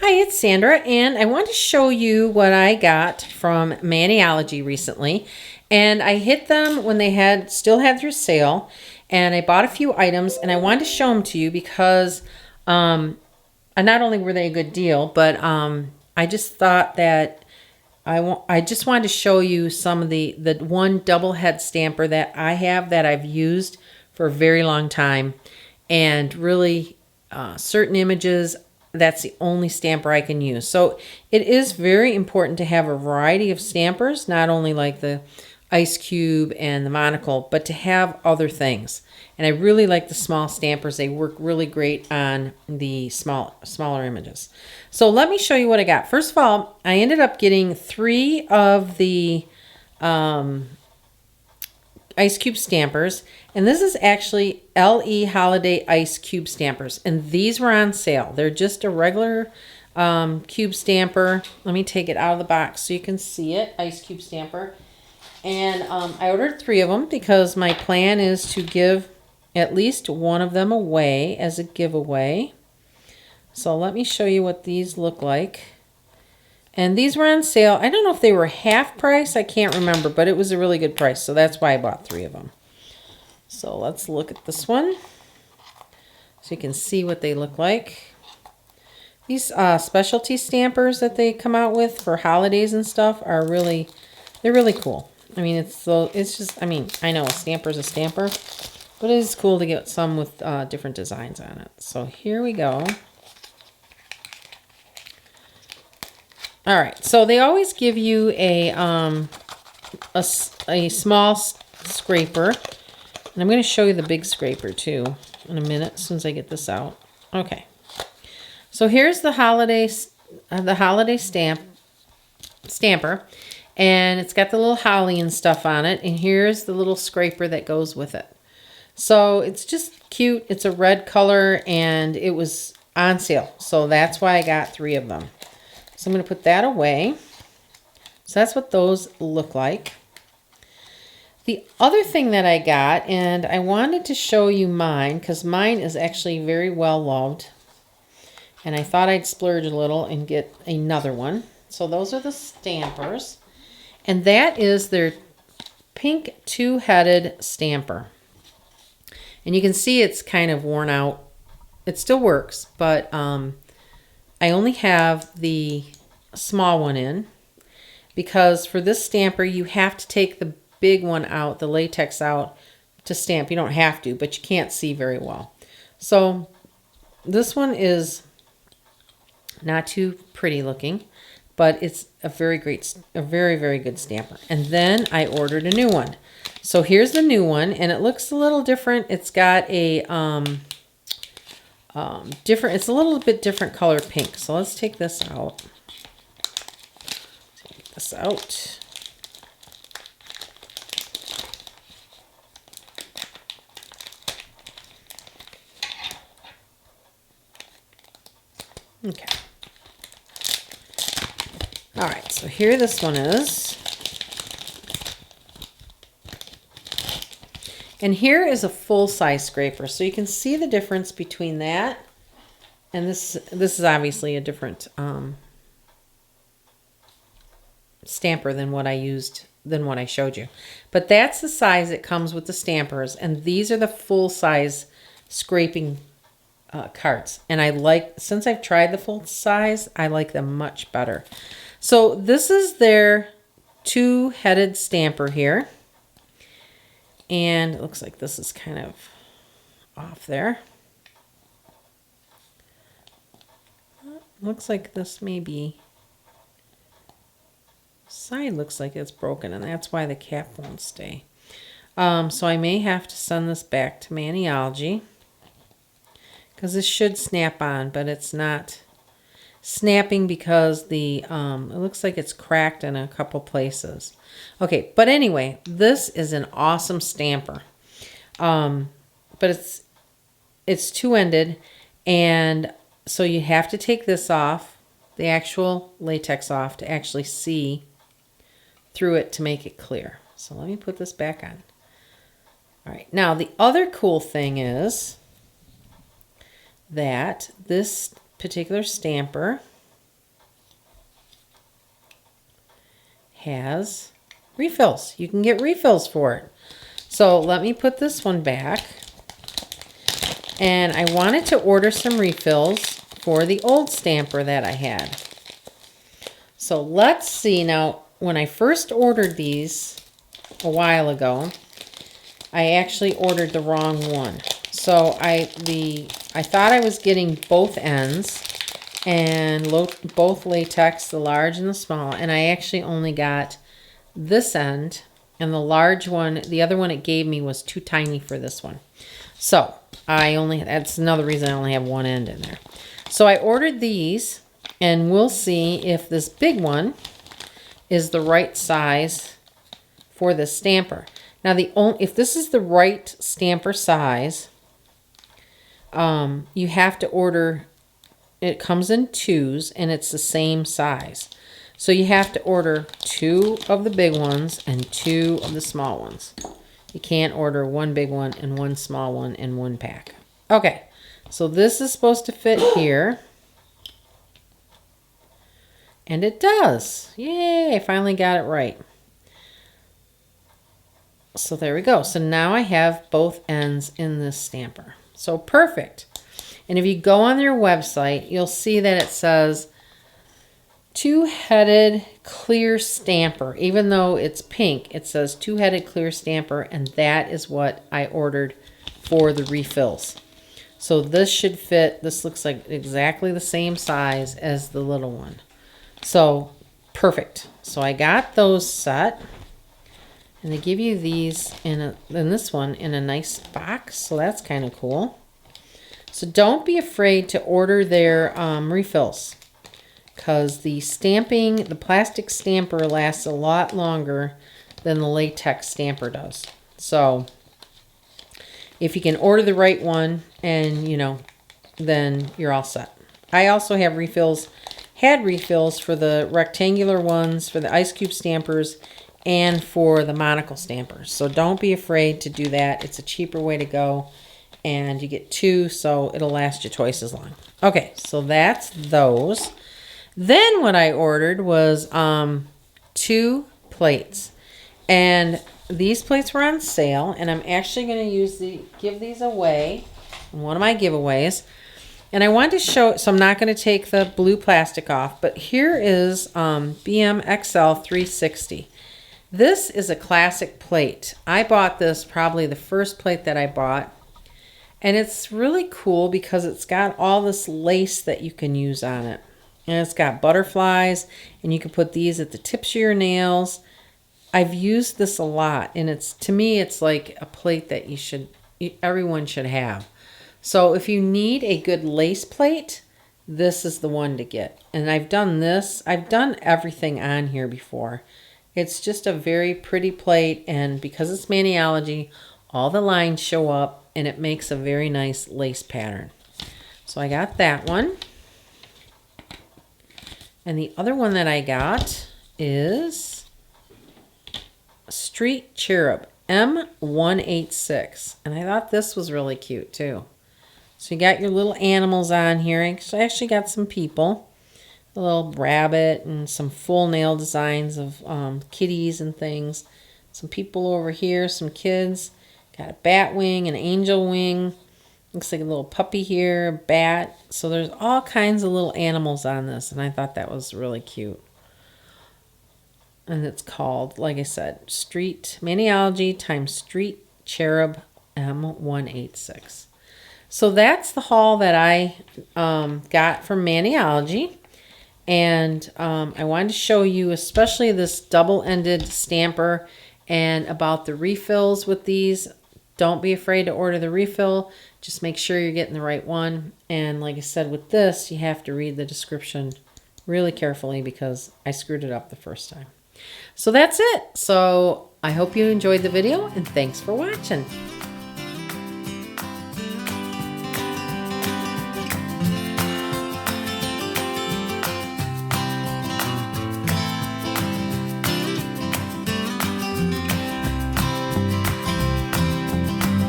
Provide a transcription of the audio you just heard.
Hi, it's Sandra, and I want to show you what I got from Maniology recently. And I hit them when they still had their sale, and I bought a few items, and I wanted to show them to you because not only were they a good deal, but I just thought that I just wanted to show you some of the one double head stamper that I have that I've used for a very long time, and really certain images, that's the only stamper I can use. So it is very important to have a variety of stampers, not only like the ice cube and the monocle, but to have other things. And I really like the small stampers. They work really great on the smaller images. So let me show you what I got. First of all, I ended up getting 3 of the ice cube stampers, and this is actually LE Holiday Ice Cube Stampers, and these were on sale. They're just a regular cube stamper. Let me take it out of the box so you can see it. Ice cube stamper. And I ordered 3 of them because my plan is to give at least one of them away as a giveaway. So let me show you what these look like. And these were on sale. I don't know if they were half price. I can't remember, but it was a really good price. So that's why I bought 3 of them. So let's look at this one so you can see what they look like. These specialty stampers that they come out with for holidays and stuff are they're really cool. I mean, it's just, I mean, I know a stamper is a stamper, but it is cool to get some with different designs on it. So here we go. All right, so they always give you a small scraper, and I'm going to show you the big scraper too in a minute as soon as I get this out. Okay, so here's the holiday stamper, and it's got the little holly and stuff on it, and here's the little scraper that goes with it. So it's just cute. It's a red color, and it was on sale, so that's why I got 3 of them. So I'm going to put that away. So that's what those look like. The other thing that I got, and I wanted to show you mine because mine is actually very well loved. And I thought I'd splurge a little and get another one. So those are the stampers. And that is their pink 2-headed stamper. And you can see it's kind of worn out. It still works, but I only have the small one in because for this stamper you have to take the big one out, the latex out, to stamp. You don't have to, but you can't see very well. So this one is not too pretty looking, but it's a very good stamper. And then I ordered a new one. So here's the new one, and it looks a little different. It's got a it's a little bit different color pink. So let's take this out. Take this out. Okay. All right, so here this one is. And here is a full-size scraper. So you can see the difference between that and this is obviously a different stamper than what I showed you. But that's the size it comes with the stampers, and these are the full-size scraping cards. And since I've tried the full size, I like them much better. So this is their 2-headed stamper here. And it looks like this is kind of off there. Looks like this maybe side looks like it's broken, and that's why the cap won't stay. So I may have to send this back to Maniology because this should snap on, but it's not snapping because it looks like it's cracked in a couple places. Okay, but anyway, this is an awesome stamper. But it's 2-ended, and so you have to take this off, the actual latex off, to actually see through it to make it clear. So let me put this back on. All right, now the other cool thing is that this particular stamper has refills. You can get refills for it. So let me put this one back. And I wanted to order some refills for the old stamper that I had. So let's see. Now, when I first ordered these a while ago, I actually ordered the wrong one. So I thought I was getting both ends and both latex, the large and the small, and I actually only got this end, and the large one, the other one it gave me was too tiny for this one. So that's another reason I only have one end in there. So I ordered these, and we'll see if this big one is the right size for this stamper. Now, if this is the right stamper size, you have to order, it comes in 2s, and it's the same size. So you have to order 2 of the big ones and 2 of the small ones. You can't order 1 big one and 1 small one in one pack. Okay, so this is supposed to fit here. And it does. Yay, I finally got it right. So there we go. So now I have both ends in this stamper. So perfect. And if you go on their website, you'll see that it says two-headed clear stamper. Even though it's pink, it says two-headed clear stamper, and that is what I ordered for the refills. So this should fit. This looks like exactly the same size as the little one. So perfect. So I got those set. And they give you these in this one in a nice box, so that's kind of cool. So don't be afraid to order their refills, because the plastic stamper lasts a lot longer than the latex stamper does. So if you can order the right one, and then you're all set. I also have had refills for the rectangular ones, for the ice cube stampers, and for the monocle stampers. So don't be afraid to do that. It's a cheaper way to go, and you get 2, so it'll last you twice as long. Okay, so that's those. Then what I ordered was 2 plates, and these plates were on sale, and I'm actually going to give these away in one of my giveaways. And I wanted to show, so I'm not going to take the blue plastic off, but here is BM-XL360. This is a classic plate. I bought this, probably the first plate that I bought. And it's really cool because it's got all this lace that you can use on it. And it's got butterflies, and you can put these at the tips of your nails. I've used this a lot, and to me it's like a plate that everyone should have. So if you need a good lace plate, this is the one to get. And I've done everything on here before. It's just a very pretty plate, and because it's Maniology, all the lines show up, and it makes a very nice lace pattern. So I got that one. And the other one that I got is Street Cherub M186. And I thought this was really cute too. So you got your little animals on here. So I actually got some people. A little rabbit and some full nail designs of kitties and things. Some people over here, some kids. Got a bat wing, an angel wing. Looks like a little puppy here, a bat. So there's all kinds of little animals on this, and I thought that was really cute. And it's called, like I said, Street Maniology times Street Cherub M186. So that's the haul that I got from Maniology. And I wanted to show you especially this double-ended stamper and about the refills with these. Don't be afraid to order the refill. Just make sure you're getting the right one. And like I said, with this, you have to read the description really carefully because I screwed it up the first time. So that's it. So I hope you enjoyed the video, and thanks for watching.